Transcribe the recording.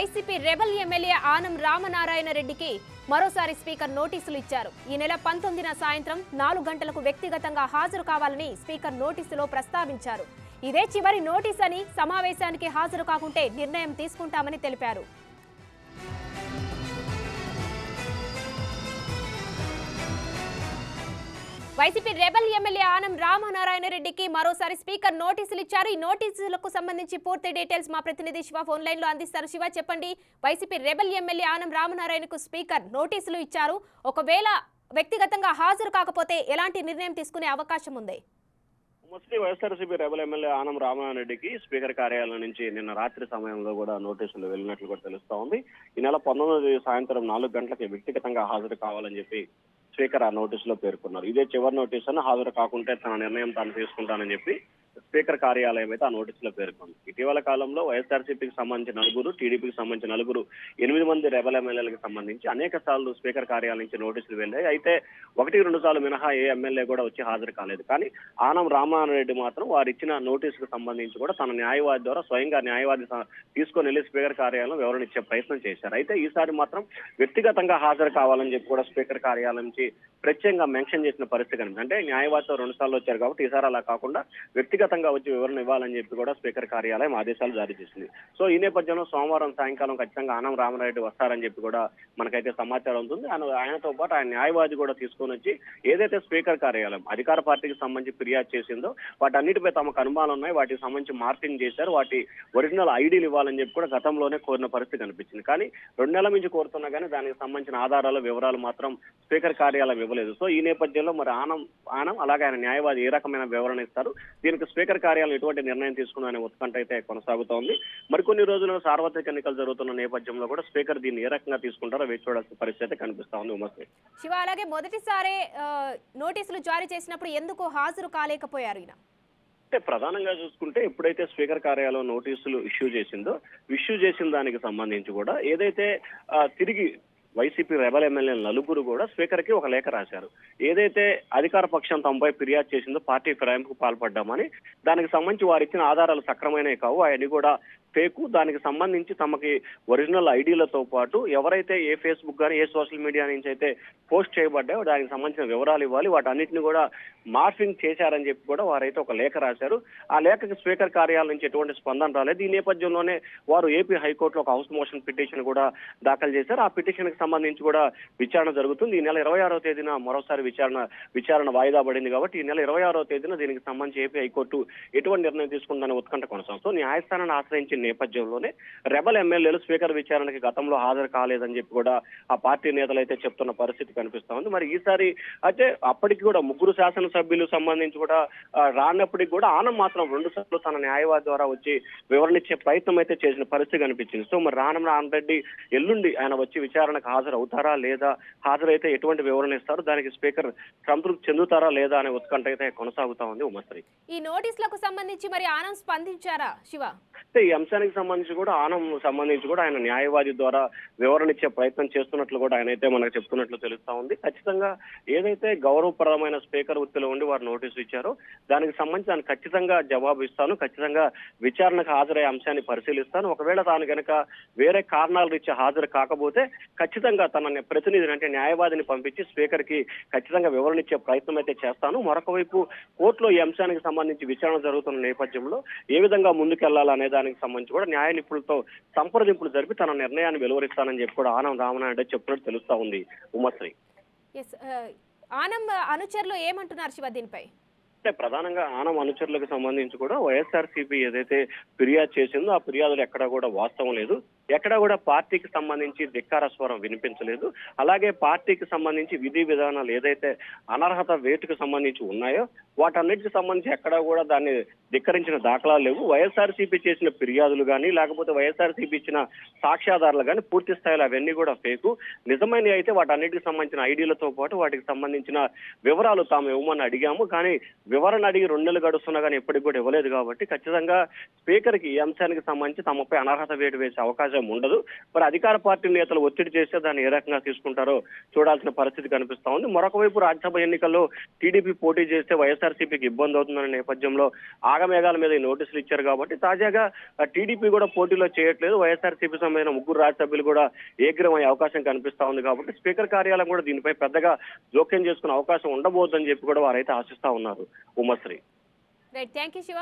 YCP rebel MLA Anam Ramanarayana రెడ్డికి మరోసారి speaker నోటీసులు ఇచ్చారు. ఈ నెల 19న సాయంత్రం 4 గంటలకు వ్యక్తిగతంగా హాజరు కావాలని స్పీకర్ నోటీసులో ప్రస్తావించారు. ఇదే చివరి నోటీస్ అని, సమావేశానికి హాజరు కాకుంటే నిర్ణయం తీసుకుంటామని తెలిపారు. వైసీపీ రెబల్ ఎమ్మెల్యే ఆనం రామనారాయణ రెడ్డికి మరోసారి స్పీకర్ నోటీసులు ఇచ్చారు. ఈ నోటీసులకు సంబంధించి పూర్తి డీటెయిల్స్ మా ప్రతినిధి శివ ఫోన్ లైన్ లో అందిస్తారు. శివ, చెప్పండి, వైసీపీ రెబల్ ఎమ్మెల్యే ఆనం రామనారాయణకు స్పీకర్ నోటీసులు ఇచ్చారు. ఒకవేళ వ్యక్తిగతంగా హాజరు కాకపోతే ఎలాంటి నిర్ణయం తీసుకునే అవకాశం ఉంది? వైఎస్ఆర్సీపీ రెబల్ ఎమ్మెల్యే ఆనం రామనారాయణ రెడ్డికి స్పీకర్ కార్యాలయం నుంచి నిన్న రాత్రి సమయంలో కూడా నోటీసులు వెళ్ళినట్లు కూడా తెలుస్తా ఉంది. ఈ నెల 19 సాయంత్రం 4 గంటలకి వ్యక్తిగతంగా హాజరు కావాలని చెప్పి స్పీకర్ ఆ నోటీసులో పేర్కొన్నారు. ఇదే చివరి నోటీస్ అని, హాజరు కాకుంటే తన నిర్ణయం తాను తీసుకుంటానని చెప్పి స్పీకర్ కార్యాలయం అయితే ఆ నోటీసులో పేర్కొంది. ఇటీవల కాలంలో వైఎస్ఆర్సీపీకి సంబంధించి 4, టీడీపీకి సంబంధించి 4, 8 మంది రెబల్ ఎమ్మెల్యేలకు సంబంధించి అనేక సార్లు స్పీకర్ కార్యాలయం నుంచి నోటీసులు వెళ్ళాయి. అయితే 1-2 సార్లు మినహా ఏ ఎమ్మెల్యే కూడా వచ్చి హాజరు కాలేదు. కానీ ఆనం రామనారాయణ రెడ్డి మాత్రం వారు ఇచ్చిన నోటీసుకు సంబంధించి కూడా తన న్యాయవాది ద్వారా స్వయంగా న్యాయవాది తీసుకొని వెళ్లి స్పీకర్ కార్యాలయం వివరణ ఇచ్చే ప్రయత్నం చేశారు. అయితే ఈసారి మాత్రం వ్యక్తిగతంగా హాజరు కావాలని చెప్పి కూడా స్పీకర్ కార్యాలయం నుంచి ప్రత్యేకంగా మెన్షన్ చేసిన పరిస్థితి కనిపిస్తుంది. అంటే న్యాయవాదితో 2 సార్లు వచ్చారు కాబట్టి ఈసారి అలా కాకుండా వ్యక్తిగతంగా వచ్చి వివరణ ఇవ్వాలని చెప్పి కూడా స్పీకర్ కార్యాలయం ఆదేశాలు జారీ చేసింది. సో ఈ నేపథ్యంలో సోమవారం సాయంకాలం ఖచ్చితంగా ఆనం రామనారాయణ వస్తారని చెప్పి కూడా మనకైతే సమాచారం ఉంటుంది. ఆయనతో పాటు ఆయన న్యాయవాది కూడా తీసుకొని వచ్చి ఏదైతే స్పీకర్ కార్యాలయం అధికార పార్టీకి సంబంధించి ఫిర్యాదు చేసిందో వాటన్నిటిపై తమకు అనుమానాలు ఉన్నాయి, వాటికి సంబంధించి మార్పింగ్ చేశారు, వాటి ఒరిజినల్ ఐడీలు ఇవ్వాలని చెప్పి కూడా గతంలోనే కోరిన పరిస్థితి కనిపించింది. కానీ 2 నెలల నుంచి కోరుతున్నా కానీ దానికి సంబంధించిన ఆధారాలు, వివరాలు మాత్రం స్పీకర్ కార్యాలయం ఇవ్వలేదు. సో ఈ నేపథ్యంలో మరి ఆనం అలాగే ఆయన న్యాయవాది ఏ రకమైన వివరణ ఇస్తారు, దీనికి స్పీకర్ కార్యాలయం ఎటువంటి నిర్ణయం తీసుకున్నారనే ఉత్కంఠ అయితే కొనసాగుతోంది. మరికొన్ని రోజుల్లో సార్వత్రిక ఎన్నికలు జరుగుతున్న నేపథ్యంలో కూడా స్పీకర్ దీన్ని ఏ రకంగా తీసుకుంటారో వేచి చూడాల్సిన పరిస్థితి కనిపిస్తా ఉంది. ఉమశ్రీ శివ, అలాగే మొదటిసారి నోటీసులు జారీ చేసినప్పుడు ఎందుకు హాజరు కాలేకపోయారు ఈయన? అంటే ప్రధానంగా చూసుకుంటే ఎప్పుడైతే స్పీకర్ కార్యాలయం నోటీసులు ఇష్యూ చేసిన దానికి సంబంధించి కూడా ఏదైతే తిరిగి వైసీపీ రెబల్ ఎమ్మెల్యే 4 కూడా స్పీకర్ కి ఒక లేఖ రాశారు. ఏదైతే అధికార పక్షం తమపై ఫిర్యాదు చేసిందో పార్టీ ఫిరాయింపుకు పాల్పడ్డామని, దానికి సంబంధించి వారు ఇచ్చిన ఆధారాలు సక్రమైనవి కావు, అవన్నీ కూడా ఫేకు, దానికి సంబంధించి తమకి ఒరిజినల్ ఐడీలతో పాటు ఎవరైతే ఏ ఫేస్బుక్ కానీ ఏ సోషల్ మీడియా నుంచి అయితే పోస్ట్ చేయబడ్డాయో దానికి సంబంధించిన వివరాలు ఇవ్వాలి, వాటన్నిటిని కూడా మార్ఫింగ్ చేశారని చెప్పి కూడా వారైతే ఒక లేఖ రాశారు. ఆ లేఖకి స్పీకర్ కార్యాలయం నుంచి ఎటువంటి స్పందన రాలేదు. ఈ నేపథ్యంలోనే వారు ఏపీ హైకోర్టులో ఒక హౌస్ మోషన్ పిటిషన్ కూడా దాఖలు చేశారు. ఆ పిటిషన్ కి సంబంధించి కూడా విచారణ జరుగుతుంది. ఈ నెల 26వ తేదీన మరోసారి విచారణ వాయిదా పడింది కాబట్టి ఈ నెల 26వ తేదీన దీనికి సంబంధించి ఏపీ హైకోర్టు ఎటువంటి నిర్ణయం తీసుకుంటుందనే ఉత్కంఠ కొనసాగుతుంది. సో న్యాయస్థానాన్ని ఆశ్రయించిన నేపథ్యంలోనే రెబల్ ఎమ్మెల్యేలు స్పీకర్ విచారణకి గతంలో హాజరు కాలేదని చెప్పి కూడా ఆ పార్టీ నేతలు అయితే చెప్తున్న పరిస్థితి కనిపిస్తా ఉంది. మరి ఈసారి అయితే అప్పటికి కూడా 3 శాసనసభ్యులు సంబంధించి కూడా రానప్పటికి కూడా ఆనం మాత్రం 2 సార్లు తన న్యాయవాది ద్వారా వచ్చి వివరణ ఇచ్చే ప్రయత్నం అయితే చేసిన పరిస్థితి కనిపించింది. సో మరి ఆనం రామనారాయణ రెడ్డి ఎల్లుండి ఆయన వచ్చి విచారణకు హాజరు అవుతారా లేదా, హాజరైతే ఎటువంటి వివరణ ఇస్తారు, దానికి స్పీకర్ సంతృప్తి చెందుతారా లేదా అనే ఉత్కంఠ అయితే కొనసాగుతా ఉంది. ఉమశ్రీ, ఈ నోటీసులకు సంబంధించి మరి ఆనం స్పందించారా శివ? ఈ అంశానికి సంబంధించి కూడా ఆయన న్యాయవాది ద్వారా వివరణ ఇచ్చే ప్రయత్నం చేస్తున్నట్లు కూడా ఆయన అయితే మనకు చెప్తున్నట్లు తెలుస్తా ఉంది. ఖచ్చితంగా ఏదైతే గౌరవప్రదమైన స్పీకర్ వృత్తిలో ఉండి వారు నోటీసు ఇచ్చారో దానికి సంబంధించి ఆయన ఖచ్చితంగా జవాబు ఇస్తాను, ఖచ్చితంగా విచారణకు హాజరయ్యే అంశాన్ని పరిశీలిస్తాను. ఒకవేళ తాను కనుక వేరే కారణాలు రీత్యా హాజరు కాకపోతే ఖచ్చితంగా తన ప్రతినిధిని అంటే న్యాయవాదిని పంపించి స్పీకర్ కి ఖచ్చితంగా వివరణ ఇచ్చే ప్రయత్నం అయితే చేస్తాను. మరొక వైపు కోర్టులో ఈ అంశానికి సంబంధించి విచారణ జరుగుతున్న నేపథ్యంలో ఏ విధంగా ముందుకెళ్లాలనే దానికి సంబంధించి కూడా న్యాయ నిపుణులతో సంప్రదింపులు జరిపి తన నిర్ణయాన్ని వెలువరిస్తానని చెప్పి కూడా ఆనం రామనారాయణ చెప్పినట్టు తెలుస్తా ఉంది. ఉమశ్రీ, ఆనం అనుచరులు ఏమంటున్నారు శివ దీనిపై? అంటే ప్రధానంగా ఆనం అనుచరులకు సంబంధించి కూడా వైఎస్ఆర్సీపీ ఏదైతే ఫిర్యాదు చేసిందో ఆ ఫిర్యాదులు ఎక్కడా కూడా వాస్తవం లేదు, ఎక్కడా కూడా పార్టీకి సంబంధించి ధిక్కార స్వరం వినిపించలేదు. అలాగే పార్టీకి సంబంధించి విధి విధానాలు ఏదైతే అనర్హత వేటుకు సంబంధించి ఉన్నాయో వాటన్నిటికి సంబంధించి ఎక్కడా కూడా దాన్ని ధిక్కరించిన దాఖలాలు లేవు. వైఎస్ఆర్సీపీ చేసిన ఫిర్యాదులు కానీ లేకపోతే వైఎస్ఆర్సీపీ ఇచ్చిన సాక్ష్యాధారాలు కానీ పూర్తి స్థాయిలో అవన్నీ కూడా ఫేకు. నిజమైనవి అయితే వాటన్నిటికి సంబంధించిన ఐడీలతో పాటు వాటికి సంబంధించిన వివరాలు తాము ఇవ్వమని అడిగాము, కానీ వివరణ అడిగి 2 నెలలు గడుస్తున్నా కానీ ఎప్పటికి కూడా ఇవ్వలేదు. కాబట్టి ఖచ్చితంగా స్పీకర్ కి ఈ అంశానికి సంబంధించి తమపై అనర్హత వేటు వేసే అవకాశం అవసరం ఉండదు. మరి అధికార పార్టీ నేతలు ఒత్తిడి చేస్తే దాన్ని ఏ రకంగా తీసుకుంటారో చూడాల్సిన పరిస్థితి కనిపిస్తా ఉంది. మరొక వైపు రాజ్యసభ ఎన్నికల్లో టీడీపీ పోటీ చేస్తే వైఎస్ఆర్సీపీకి ఇబ్బంది అవుతుందనే నేపథ్యంలో ఆగమేఘాల మీద ఈ నోటీసులు ఇచ్చారు కాబట్టి తాజాగా టీడీపీ కూడా పోటీలో చేయట్లేదు. వైఎస్ఆర్సీపీ సంబంధించిన 3 రాజ్యసభ్యులు కూడా ఏగ్రం అయ్యే అవకాశం కనిపిస్తా ఉంది కాబట్టి స్పీకర్ కార్యాలయం కూడా దీనిపై పెద్దగా జోక్యం చేసుకునే అవకాశం ఉండబోతుందని చెప్పి కూడా వారైతే ఆశిస్తా ఉన్నారు. ఉమ్మశ్రీ. Right, thank you Shiva.